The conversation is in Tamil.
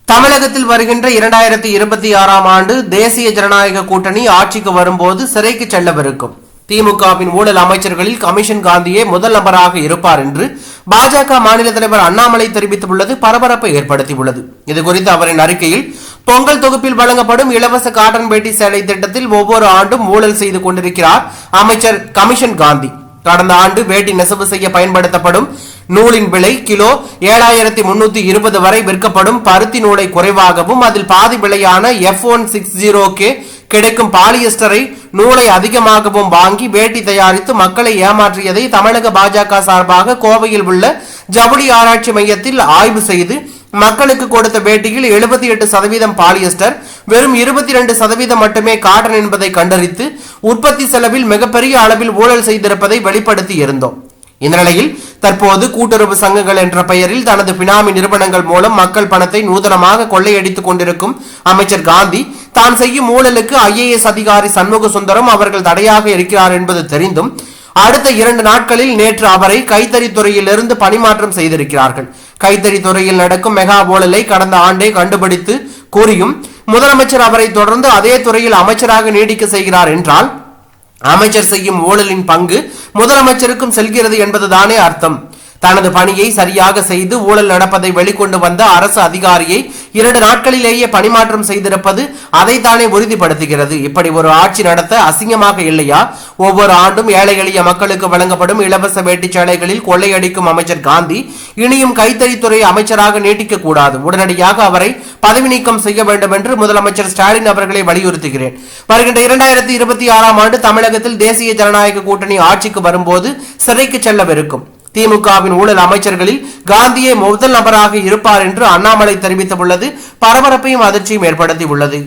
தமிழகத்தில் வருகின்ற 2026ஆம் ஆண்டு தேசிய ஜனநாயக கூட்டணி ஆட்சிக்கு வரும்போது சிறைக்கு செல்லவிருக்கும் திமுகவின் ஊழல் அமைச்சர்களில் கமிஷன் காந்தியே முதல் நபராக இருப்பார் என்று பாஜக மாநில தலைவர் அண்ணாமலை தெரிவித்துள்ளது பரபரப்பை ஏற்படுத்தியுள்ளது. இதுகுறித்து அவரின் அறிக்கையில், பொங்கல் தொகுப்பில் வழங்கப்படும் இலவச காட்டன் வேட்டி சேலை திட்டத்தில் ஒவ்வொரு ஆண்டும் ஊழல் செய்து கொண்டிருக்கிறார் அமைச்சர் கமிஷன் காந்தி. கடந்த ஆண்டு வேட்டி நெசவு செய்ய பயன்படுத்தப்படும் நூலின் விலை கிலோ 7320 வரை விற்கப்படும் பருத்தி நூலை குறைவாகவும் அதில் பாதி விலையான F160K கிடைக்கும் பாலியஸ்டரை நூலை அதிகமாகவும் வாங்கி வேட்டி தயாரித்து மக்களை ஏமாற்றியதை தமிழக பாஜக சார்பாக கோவையில் உள்ள ஜவுளி ஆராய்ச்சி மையத்தில் ஆய்வு செய்து மக்களுக்கு கொடுத்த வேட்டியில் 78% பாலியஸ்டர், வெறும் 22% மட்டுமே காட்டன் என்பதை கண்டறித்து உற்பத்தி செலவில் மிகப்பெரிய அளவில் ஊழல் செய்திருப்பதை வெளிப்படுத்தி இருந்தோம். இந்த நிலையில் தற்போது கூட்டுறவு சங்கங்கள் என்ற பெயரில் தனது பினாமி நிறுவனங்கள் மூலம் மக்கள் பணத்தை நூதனமாக கொள்ளையடித்துக் கொண்டிருக்கும் அமைச்சர் காந்தி தான் செய்யும் ஊழலுக்கு IAS அதிகாரி சண்முக சுந்தரம் அவர்கள் தடையாக இருக்கிறார் என்பது தெரிந்தும் அடுத்த 2 நாட்களில் நேற்று அவரை கைத்தறித்துறையிலிருந்து பணிமாற்றம் செய்திருக்கிறார்கள். கைத்தறித்துறையில் நடக்கும் மெகா ஊழலை கடந்த ஆண்டே கண்டுபிடித்து கூறியும் முதலமைச்சர் அவரை தொடர்ந்து அதே துறையில் அமைச்சராக நீடிக்க செய்கிறார் என்றால் அமைச்சர் செய்யும் ஊழலின் பங்கு முதலமைச்சருக்கும் செல்கிறது என்பதுதானே அர்த்தம். தனது பணியை சரியாக செய்து ஊழல் நடப்பதை வெளிக்கொண்டு வந்த அரசு அதிகாரியை 2 நாட்களிலேயே பணிமாற்றம் செய்திருப்பது அதைத்தானே உறுதிப்படுத்துகிறது. இப்படி ஒரு ஆட்சி நடத்த அசிங்கமாக இல்லையா? ஒவ்வொரு ஆண்டும் ஏழை எளிய மக்களுக்கு வழங்கப்படும் இலவச வேட்டி சேலைகளில் கொள்ளையடிக்கும் அமைச்சர் காந்தி இனியும் கைத்தறித்துறை அமைச்சராக நீட்டிக்க கூடாது. உடனடியாக அவரை பதவி நீக்கம் செய்ய வேண்டும் என்று முதலமைச்சர் ஸ்டாலின் அவர்களை வலியுறுத்துகிறேன். வருகின்ற 2026ஆம் ஆண்டு தமிழகத்தில் தேசிய ஜனநாயக கூட்டணி ஆட்சிக்கு வரும்போது சிறைக்கு செல்லவிருக்கும் திமுகவின் ஊழல் அமைச்சர்களில் காந்தியே முதல் நபராக இருப்பார் என்று அண்ணாமலை தெரிவித்துள்ளது பரபரப்பையும் அதிர்ச்சியும் ஏற்படுத்தியுள்ளது.